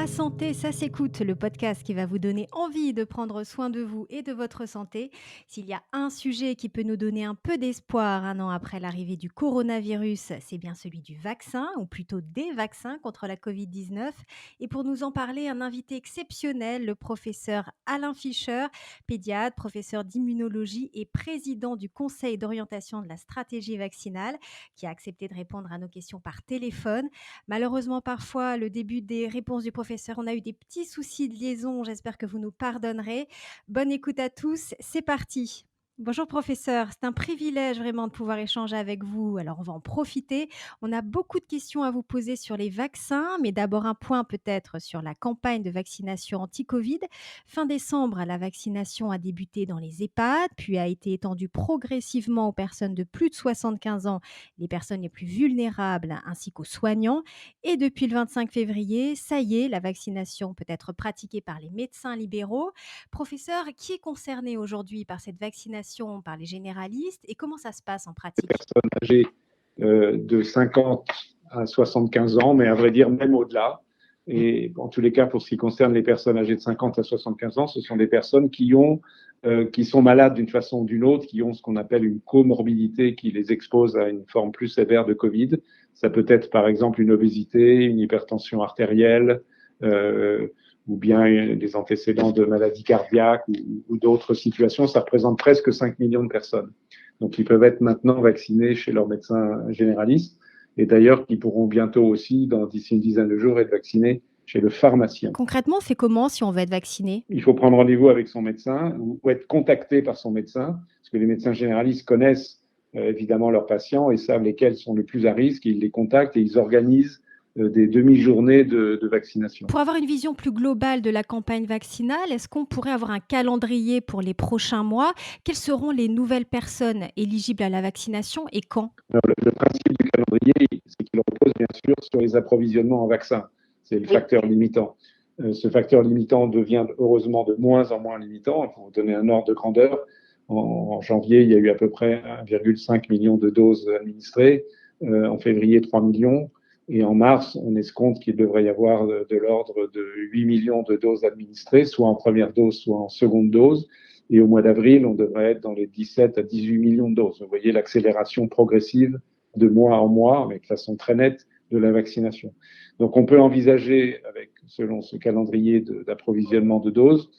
santé, ça s'écoute, le podcast qui va vous donner envie de prendre soin de vous et de votre santé. S'il y a un sujet qui peut nous donner un peu d'espoir un an après l'arrivée du coronavirus, c'est bien celui du vaccin, ou plutôt des vaccins contre la Covid-19. Et pour nous en parler, un invité exceptionnel, le professeur Alain Fischer, pédiatre, professeur d'immunologie et président du Conseil d'orientation de la stratégie vaccinale, qui a accepté de répondre à nos questions par téléphone. Malheureusement, parfois, le début des réponses du professeur, on a eu des petits soucis de liaison. J'espère que vous nous pardonnerez. Bonne écoute à tous. C'est parti. Bonjour professeur, c'est un privilège vraiment de pouvoir échanger avec vous. Alors on va en profiter. On a beaucoup de questions à vous poser sur les vaccins, mais d'abord un point peut-être sur la campagne de vaccination anti-Covid. Fin décembre, la vaccination a débuté dans les EHPAD, puis a été étendue progressivement aux personnes de plus de 75 ans, les personnes les plus vulnérables ainsi qu'aux soignants. Et depuis le 25 février, ça y est, la vaccination peut être pratiquée par les médecins libéraux. Professeur, qui est concerné aujourd'hui par cette vaccination par les généralistes et comment ça se passe en pratique? Personnes âgées de 50 à 75 ans, mais à vrai dire même au-delà. Et en tous les cas, pour ce qui concerne les personnes âgées de 50 à 75 ans, ce sont des personnes qui sont malades d'une façon ou d'une autre, qui ont ce qu'on appelle une comorbidité qui les expose à une forme plus sévère de Covid. Ça peut être par exemple une obésité, une hypertension artérielle, ou bien des antécédents de maladies cardiaques ou d'autres situations. Ça représente presque 5 millions de personnes. Donc, ils peuvent être maintenant vaccinés chez leur médecin généraliste et d'ailleurs, ils pourront bientôt aussi, d'ici une dizaine de jours, être vaccinés chez le pharmacien. Concrètement, on fait comment si on veut être vacciné? Il faut prendre rendez-vous avec son médecin ou être contacté par son médecin, parce que les médecins généralistes connaissent évidemment leurs patients et savent lesquels sont les plus à risque. Ils les contactent et ils organisent des demi-journées de vaccination. Pour avoir une vision plus globale de la campagne vaccinale, est-ce qu'on pourrait avoir un calendrier pour les prochains mois? Quelles seront les nouvelles personnes éligibles à la vaccination et quand? Alors, le principe du calendrier, c'est qu'il repose bien sûr sur les approvisionnements en vaccins. C'est le facteur limitant. Ce facteur limitant devient heureusement de moins en moins limitant. Pour vous donner un ordre de grandeur, en janvier, il y a eu à peu près 1,5 million de doses administrées. En février, 3 millions. Et en mars, on escompte qu'il devrait y avoir de l'ordre de 8 millions de doses administrées, soit en première dose, soit en seconde dose. Et au mois d'avril, on devrait être dans les 17 à 18 millions de doses. Vous voyez l'accélération progressive de mois en mois, mais de façon très nette, de la vaccination. Donc on peut envisager, selon ce calendrier d'approvisionnement de doses,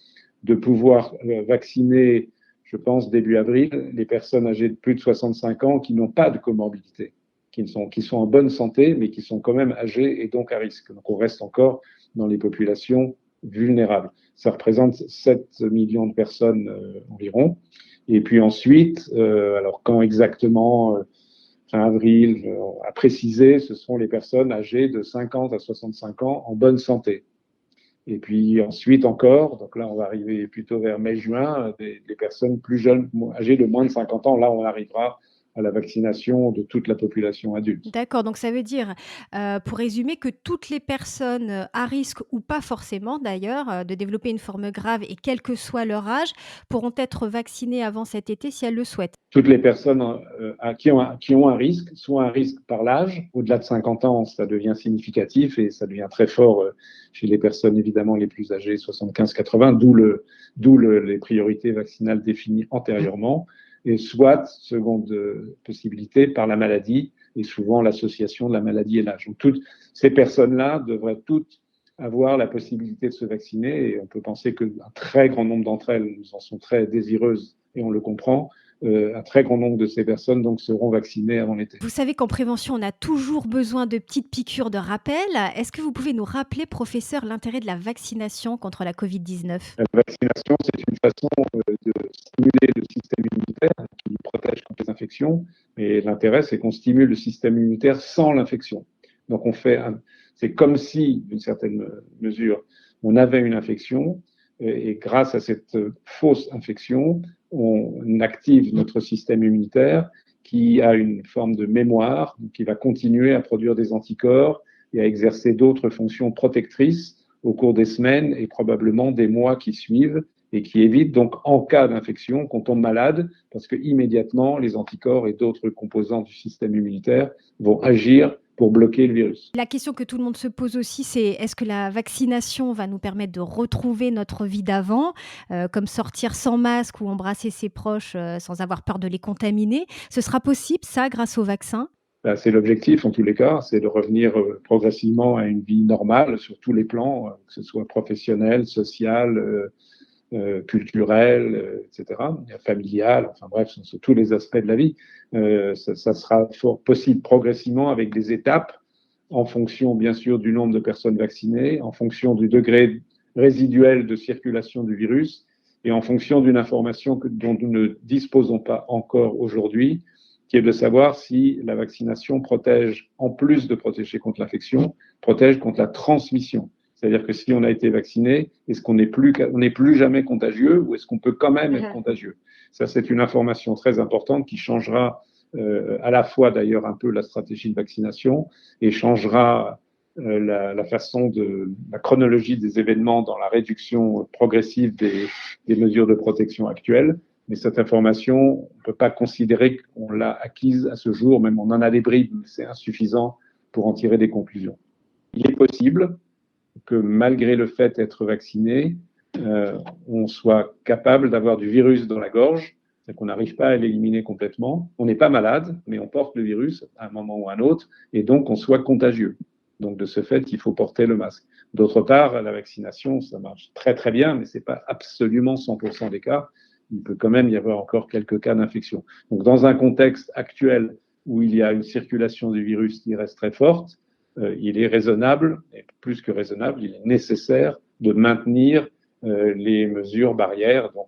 de pouvoir vacciner, je pense, début avril, les personnes âgées de plus de 65 ans qui n'ont pas de comorbidité, qui sont en bonne santé, mais qui sont quand même âgées et donc à risque. Donc on reste encore dans les populations vulnérables. Ça représente 7 millions de personnes environ. Et puis ensuite, alors quand exactement, fin avril, à préciser, ce sont les personnes âgées de 50 à 65 ans en bonne santé. Et puis ensuite encore, donc là on va arriver plutôt vers mai-juin, des personnes plus jeunes, âgées de moins de 50 ans, là on arrivera à la vaccination de toute la population adulte. D'accord, donc ça veut dire, pour résumer, que toutes les personnes, à risque ou pas forcément d'ailleurs, de développer une forme grave et quel que soit leur âge, pourront être vaccinées avant cet été si elles le souhaitent? Toutes les personnes qui ont un risque, soit un risque par l'âge, au-delà de 50 ans, ça devient significatif et ça devient très fort chez les personnes évidemment les plus âgées, 75-80, d'où les priorités vaccinales définies antérieurement, et soit, seconde possibilité, par la maladie, et souvent l'association de la maladie et l'âge. Donc toutes ces personnes-là devraient toutes avoir la possibilité de se vacciner, et on peut penser qu'un très grand nombre d'entre elles nous en sont très désireuses, et on le comprend. Un très grand nombre de ces personnes donc seront vaccinées avant l'été. Vous savez qu'en prévention, on a toujours besoin de petites piqûres de rappel. Est-ce que vous pouvez nous rappeler, professeur, l'intérêt de la vaccination contre la Covid-19? La vaccination, c'est une façon de stimuler le système immunitaire qui protège contre les infections. Et l'intérêt, c'est qu'on stimule le système immunitaire sans l'infection. Donc, c'est comme si, d'une certaine mesure, on avait une infection et grâce à cette fausse infection, on active notre système immunitaire qui a une forme de mémoire, qui va continuer à produire des anticorps et à exercer d'autres fonctions protectrices au cours des semaines et probablement des mois qui suivent et qui évite donc en cas d'infection qu'on tombe malade parce que immédiatement les anticorps et d'autres composants du système immunitaire vont agir pour bloquer le virus. La question que tout le monde se pose aussi, c'est est-ce que la vaccination va nous permettre de retrouver notre vie d'avant, comme sortir sans masque ou embrasser ses proches, sans avoir peur de les contaminer? Ce sera possible ça grâce au vaccin? Ben, c'est l'objectif en tous les cas, c'est de revenir progressivement à une vie normale sur tous les plans, que ce soit professionnel, social, culturel, etc., familial, enfin bref, sur tous les aspects de la vie. Ça sera fort possible progressivement avec des étapes en fonction, bien sûr, du nombre de personnes vaccinées, en fonction du degré résiduel de circulation du virus et en fonction d'une information dont nous ne disposons pas encore aujourd'hui, qui est de savoir si la vaccination protège, en plus de protéger contre l'infection, protège contre la transmission. C'est-à-dire que si on a été vacciné, est-ce qu'on n'est plus jamais contagieux ou est-ce qu'on peut quand même être contagieux? Ça, c'est une information très importante qui changera à la fois d'ailleurs un peu la stratégie de vaccination et changera la façon la chronologie des événements dans la réduction progressive des mesures de protection actuelles. Mais cette information, on ne peut pas considérer qu'on l'a acquise à ce jour, même on en a des bribes, mais c'est insuffisant pour en tirer des conclusions. Il est possible que malgré le fait d'être vacciné, on soit capable d'avoir du virus dans la gorge, c'est qu'on n'arrive pas à l'éliminer complètement. On n'est pas malade, mais on porte le virus à un moment ou à un autre, et donc on soit contagieux. Donc de ce fait, il faut porter le masque. D'autre part, la vaccination, ça marche très très bien, mais ce n'est pas absolument 100% des cas. Il peut quand même y avoir encore quelques cas d'infection. Donc dans un contexte actuel où il y a une circulation du virus qui reste très forte, il est raisonnable, et plus que raisonnable, il est nécessaire de maintenir les mesures barrières, donc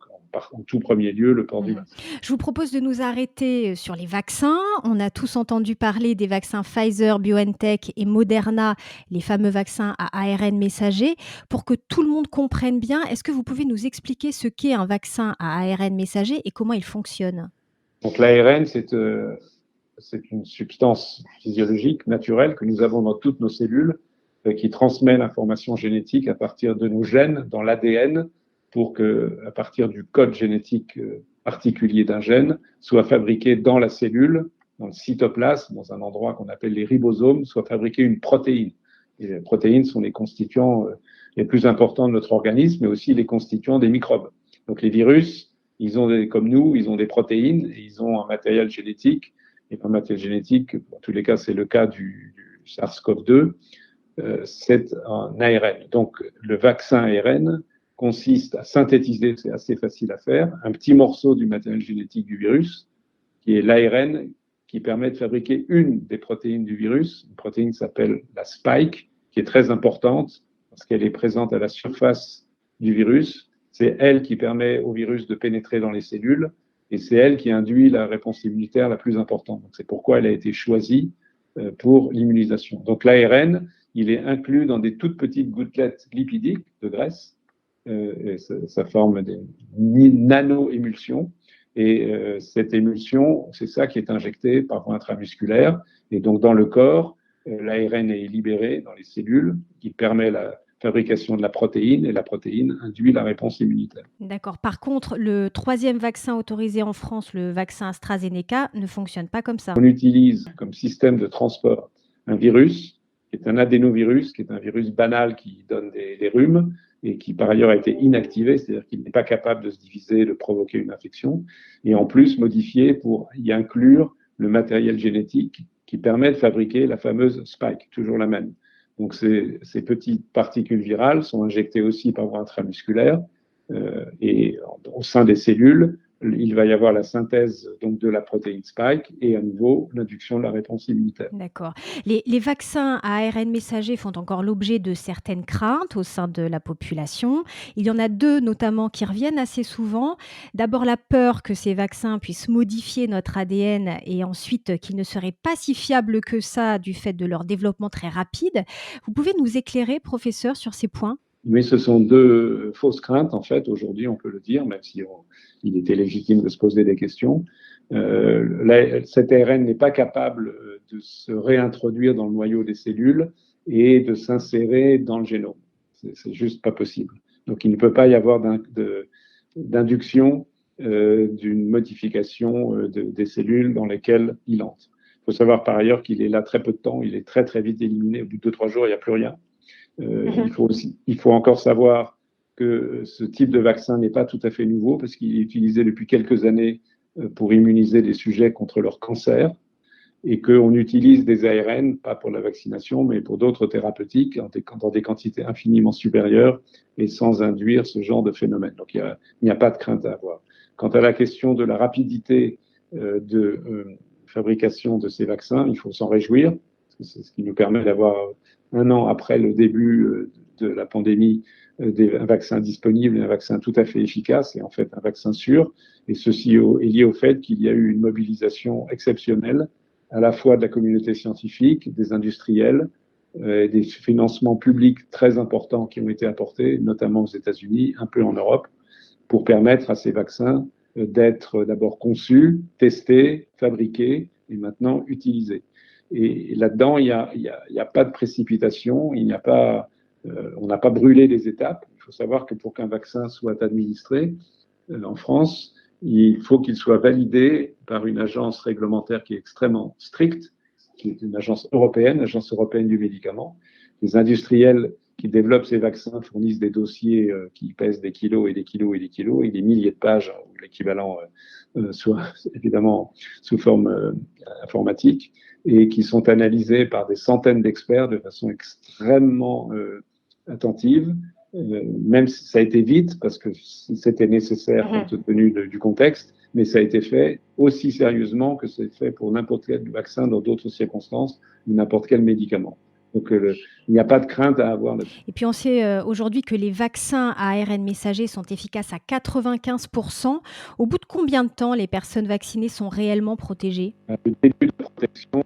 en tout premier lieu le port du masque. Je vous propose de nous arrêter sur les vaccins. On a tous entendu parler des vaccins Pfizer, BioNTech et Moderna, les fameux vaccins à ARN messager. Pour que tout le monde comprenne bien, est-ce que vous pouvez nous expliquer ce qu'est un vaccin à ARN messager et comment il fonctionne? Donc l'ARN, c'est une substance physiologique naturelle que nous avons dans toutes nos cellules qui transmet l'information génétique à partir de nos gènes dans l'ADN pour que, à partir du code génétique particulier d'un gène, soit fabriqué dans la cellule, dans le cytoplasme, dans un endroit qu'on appelle les ribosomes, soit fabriquée une protéine. Et les protéines sont les constituants les plus importants de notre organisme, mais aussi les constituants des microbes. Donc les virus, comme nous, ils ont des protéines et ils ont un matériel génétique. Et un matériel génétique, en tous les cas, c'est le cas du SARS-CoV-2, c'est un ARN. Donc le vaccin ARN consiste à synthétiser, c'est assez facile à faire, un petit morceau du matériel génétique du virus, qui est l'ARN, qui permet de fabriquer une des protéines du virus. Une protéine s'appelle la spike, qui est très importante parce qu'elle est présente à la surface du virus. C'est elle qui permet au virus de pénétrer dans les cellules et c'est elle qui induit la réponse immunitaire la plus importante. Donc c'est pourquoi elle a été choisie pour l'immunisation. Donc l'ARN, il est inclus dans des toutes petites gouttelettes lipidiques de graisse. Et ça forme des nano-émulsions. Et cette émulsion, c'est ça qui est injecté par voie intramusculaire. Et donc, dans le corps, l'ARN est libéré dans les cellules, qui permet la fabrication de la protéine, et la protéine induit la réponse immunitaire. D'accord. Par contre, le troisième vaccin autorisé en France, le vaccin AstraZeneca, ne fonctionne pas comme ça. On utilise comme système de transport un virus, qui est un adénovirus, qui est un virus banal qui donne des rhumes, et qui par ailleurs a été inactivé, c'est-à-dire qu'il n'est pas capable de se diviser, de provoquer une infection, et en plus modifié pour y inclure le matériel génétique qui permet de fabriquer la fameuse spike, toujours la même. Donc ces petites particules virales sont injectées aussi par voie intramusculaire et au sein des cellules, il va y avoir la synthèse donc de la protéine spike et à nouveau l'induction de la réponse immunitaire. D'accord. Les vaccins à ARN messager font encore l'objet de certaines craintes au sein de la population. Il y en a deux notamment qui reviennent assez souvent. D'abord la peur que ces vaccins puissent modifier notre ADN et ensuite qu'ils ne seraient pas si fiables que ça du fait de leur développement très rapide. Vous pouvez nous écairer, professeur, sur ces points? Mais ce sont deux fausses craintes, en fait, aujourd'hui, on peut le dire, même si il était légitime de se poser des questions. Cet ARN n'est pas capable de se réintroduire dans le noyau des cellules et de s'insérer dans le génome. C'est juste pas possible. Donc, il ne peut pas y avoir d'induction d'une modification des cellules dans lesquelles il entre. Il faut savoir par ailleurs qu'il est là très peu de temps, il est très très vite éliminé. Au bout de 2-3 jours, il n'y a plus rien. Il faut encore savoir que ce type de vaccin n'est pas tout à fait nouveau parce qu'il est utilisé depuis quelques années pour immuniser des sujets contre leur cancer et qu'on utilise des ARN, pas pour la vaccination, mais pour d'autres thérapeutiques dans des quantités infiniment supérieures et sans induire ce genre de phénomène. Donc il n'y a pas de crainte à avoir. Quant à la question de la rapidité de fabrication de ces vaccins, il faut s'en réjouir, parce que c'est ce qui nous permet d'avoir 1 an après le début de la pandémie un vaccin disponible et un vaccin tout à fait efficace et en fait un vaccin sûr. Et ceci est lié au fait qu'il y a eu une mobilisation exceptionnelle à la fois de la communauté scientifique, des industriels, des financements publics très importants qui ont été apportés, notamment aux États-Unis, un peu en Europe, pour permettre à ces vaccins d'être d'abord conçus, testés, fabriqués et maintenant utilisés. Et là-dedans, il n'y a pas de précipitation, on n'a pas brûlé les étapes. Il faut savoir que pour qu'un vaccin soit administré en France, il faut qu'il soit validé par une agence réglementaire qui est extrêmement stricte, qui est une agence européenne, l'Agence européenne du médicament. Les industriels qui développent ces vaccins fournissent des dossiers qui pèsent des kilos et des kilos et des kilos et des milliers de pages, ou l'équivalent soit évidemment sous forme informatique, et qui sont analysés par des centaines d'experts de façon extrêmement attentive. Même si ça a été vite, parce que c'était nécessaire compte tenu du contexte, mais ça a été fait aussi sérieusement que c'est fait pour n'importe quel vaccin dans d'autres circonstances, ou n'importe quel médicament. Donc, il n'y a pas de crainte à avoir là-dessus. Et puis on sait aujourd'hui que les vaccins à ARN messager sont efficaces à 95%. Au bout de combien de temps les personnes vaccinées sont réellement protégées? Le début de la protection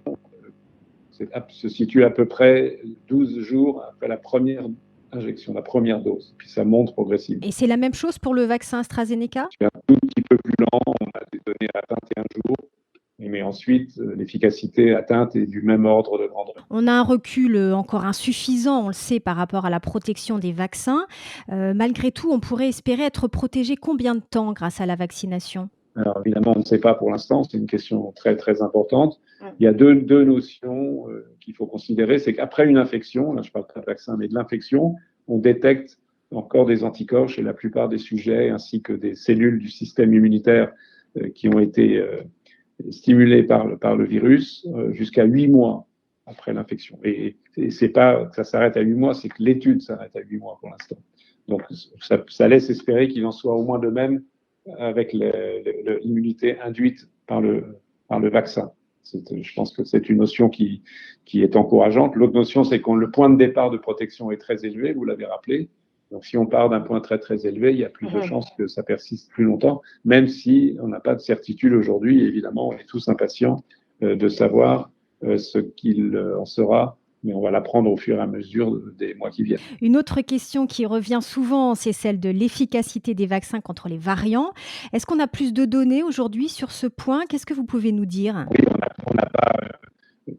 se situe à peu près 12 jours après la première injection, la première dose, puis ça monte progressivement. Et c'est la même chose pour le vaccin AstraZeneca? C'est un tout petit peu plus lent, on a des données à 21 jours, mais ensuite l'efficacité atteinte est du même ordre de grandeur. On a un recul encore insuffisant, on le sait, par rapport à la protection des vaccins. Malgré tout, on pourrait espérer être protégé combien de temps grâce à la vaccination? Alors évidemment, on ne sait pas pour l'instant, c'est une question très très importante. Il y a deux notions qu'il faut considérer, c'est qu'après une infection, là je ne parle pas de vaccin, mais de l'infection, on détecte encore des anticorps chez la plupart des sujets, ainsi que des cellules du système immunitaire qui ont été stimulées par le virus jusqu'à 8 mois après l'infection. Et c'est pas que ça s'arrête à 8 mois, c'est que l'étude s'arrête à 8 mois pour l'instant. Donc ça laisse espérer qu'il en soit au moins de même avec l'immunité induite par le vaccin. Je pense que c'est une notion qui est encourageante. L'autre notion, c'est que le point de départ de protection est très élevé, vous l'avez rappelé. Donc, si on part d'un point très, très élevé, il y a plus de chances que ça persiste plus longtemps, même si on n'a pas de certitude aujourd'hui. Évidemment, on est tous impatients de savoir ce qu'il en sera, mais on va l'apprendre au fur et à mesure des mois qui viennent. Une autre question qui revient souvent, c'est celle de l'efficacité des vaccins contre les variants. Est-ce qu'on a plus de données aujourd'hui sur ce point? Qu'est-ce que vous pouvez nous dire? Oui, on n'a pas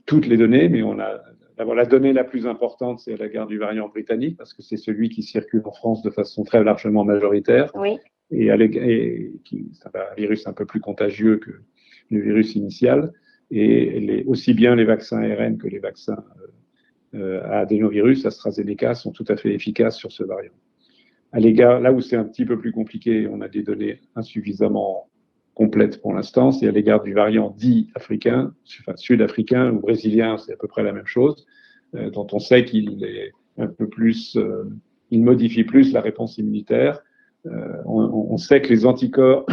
toutes les données, mais la donnée la plus importante, c'est à l'égard du variant britannique, parce que c'est celui qui circule en France de façon très largement majoritaire. Oui. Et c'est un virus un peu plus contagieux que le virus initial. Et aussi bien les vaccins ARN que les vaccins à adénovirus, AstraZeneca, sont tout à fait efficaces sur ce variant. À l'égard, là où c'est un petit peu plus compliqué, on a des données insuffisamment complètes pour l'instant, c'est à l'égard du variant dit africain, enfin sud-africain ou brésilien, c'est à peu près la même chose, dont on sait qu'il est un peu plus, il modifie plus la réponse immunitaire. On sait que les anticorps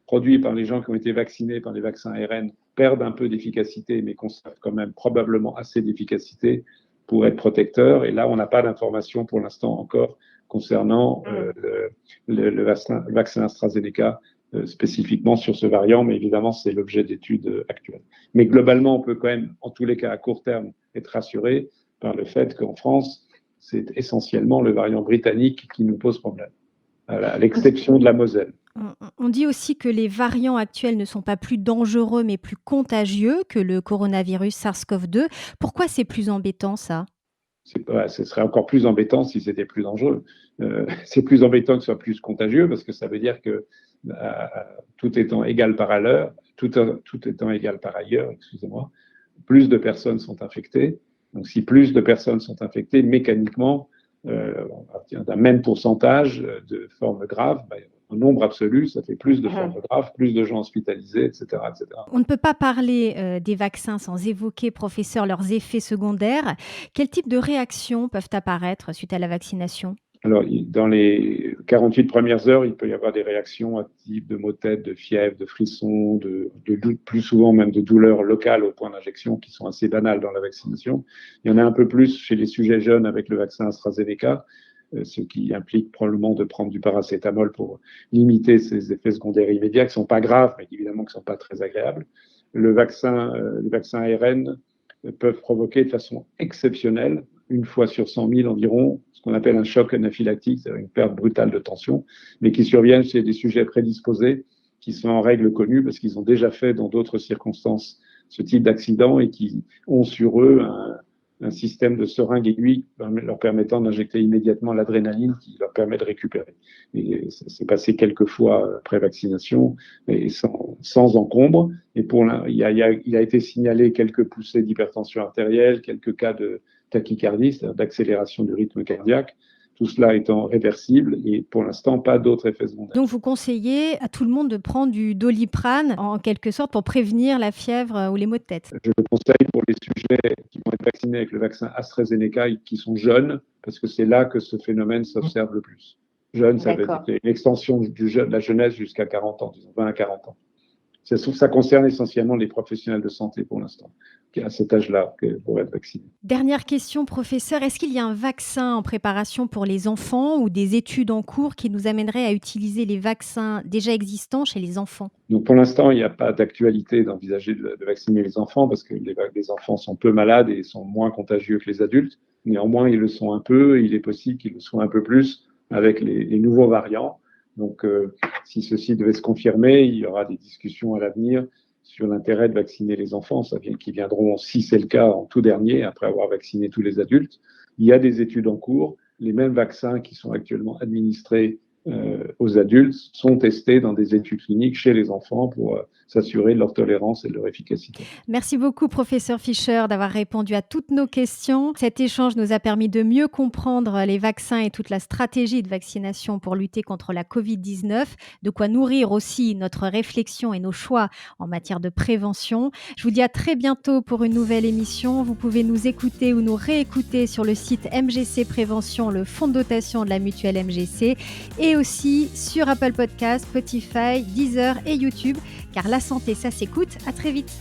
produits par les gens qui ont été vaccinés par les vaccins ARN perdent un peu d'efficacité, mais conservent quand même probablement assez d'efficacité pour être protecteurs. Et là, on n'a pas d'informations pour l'instant encore concernant le vaccin AstraZeneca spécifiquement sur ce variant, mais évidemment, c'est l'objet d'études actuelles. Mais globalement, on peut quand même, en tous les cas à court terme, être rassuré par le fait qu'en France, c'est essentiellement le variant britannique qui nous pose problème, à l'exception de la Moselle. On dit aussi que les variants actuels ne sont pas plus dangereux, mais plus contagieux que le coronavirus SARS-CoV-2. Pourquoi c'est plus embêtant, ça? Ce serait encore plus embêtant si c'était plus dangereux. C'est plus embêtant que ce soit plus contagieux, parce que ça veut dire que tout étant égal par ailleurs, excusez-moi, plus de personnes sont infectées. Donc, si plus de personnes sont infectées, mécaniquement, à partir d'un même pourcentage de formes graves, en nombre absolu, ça fait plus de formes graves, plus de gens hospitalisés, etc., etc. On ne peut pas parler des vaccins sans évoquer, professeur, leurs effets secondaires. Quel type de réactions peuvent apparaître suite à la vaccination? Alors, dans les 48 premières heures, il peut y avoir des réactions à type de maux de tête, de fièvre, de frissons, plus souvent même de douleurs locales au point d'injection qui sont assez banales dans la vaccination. Il y en a un peu plus chez les sujets jeunes avec le vaccin AstraZeneca, ce qui implique probablement de prendre du paracétamol pour limiter ces effets secondaires immédiats qui ne sont pas graves, mais évidemment qui ne sont pas très agréables. Les vaccins ARN peuvent provoquer de façon exceptionnelle, une fois sur 100 000 environ, ce qu'on appelle un choc anaphylactique, c'est-à-dire une perte brutale de tension, mais qui surviennent chez des sujets prédisposés qui sont en règle connue parce qu'ils ont déjà fait dans d'autres circonstances ce type d'accident et qui ont sur eux un système de seringue aiguille leur permettant d'injecter immédiatement l'adrénaline qui leur permet de récupérer. Et ça s'est passé quelques fois après vaccination, mais sans encombre. Et il a été signalé quelques poussées d'hypertension artérielle, quelques cas de tachycardie, c'est-à-dire d'accélération du rythme cardiaque. Tout cela étant réversible et pour l'instant, pas d'autres effets secondaires. Donc, vous conseillez à tout le monde de prendre du Doliprane, en quelque sorte, pour prévenir la fièvre ou les maux de tête? Je le conseille pour les sujets qui vont être vaccinés avec le vaccin AstraZeneca et qui sont jeunes, parce que c'est là que ce phénomène s'observe le plus. Jeune, ça veut dire une extension de la jeunesse jusqu'à 40 ans, disons 20 à 40 ans. Ça concerne essentiellement les professionnels de santé pour l'instant, à cet âge-là pour être vaccinés. Dernière question, professeur. Est-ce qu'il y a un vaccin en préparation pour les enfants ou des études en cours qui nous amèneraient à utiliser les vaccins déjà existants chez les enfants? Donc pour l'instant, il n'y a pas d'actualité d'envisager de vacciner les enfants parce que les enfants sont peu malades et sont moins contagieux que les adultes. Néanmoins, ils le sont un peu et il est possible qu'ils le soient un peu plus avec les nouveaux variants. Donc, si ceci devait se confirmer, il y aura des discussions à l'avenir sur l'intérêt de vacciner les enfants, qui viendront, si c'est le cas, en tout dernier, après avoir vacciné tous les adultes. Il y a des études en cours. Les mêmes vaccins qui sont actuellement administrés aux adultes sont testés dans des études cliniques chez les enfants pour s'assurer de leur tolérance et de leur efficacité. Merci beaucoup, professeur Fischer, d'avoir répondu à toutes nos questions. Cet échange nous a permis de mieux comprendre les vaccins et toute la stratégie de vaccination pour lutter contre la Covid-19, de quoi nourrir aussi notre réflexion et nos choix en matière de prévention. Je vous dis à très bientôt pour une nouvelle émission. Vous pouvez nous écouter ou nous réécouter sur le site MGC Prévention, le fonds de dotation de la mutuelle MGC, et aussi sur Apple Podcasts, Spotify, Deezer et YouTube, car la santé, ça s'écoute. À très vite.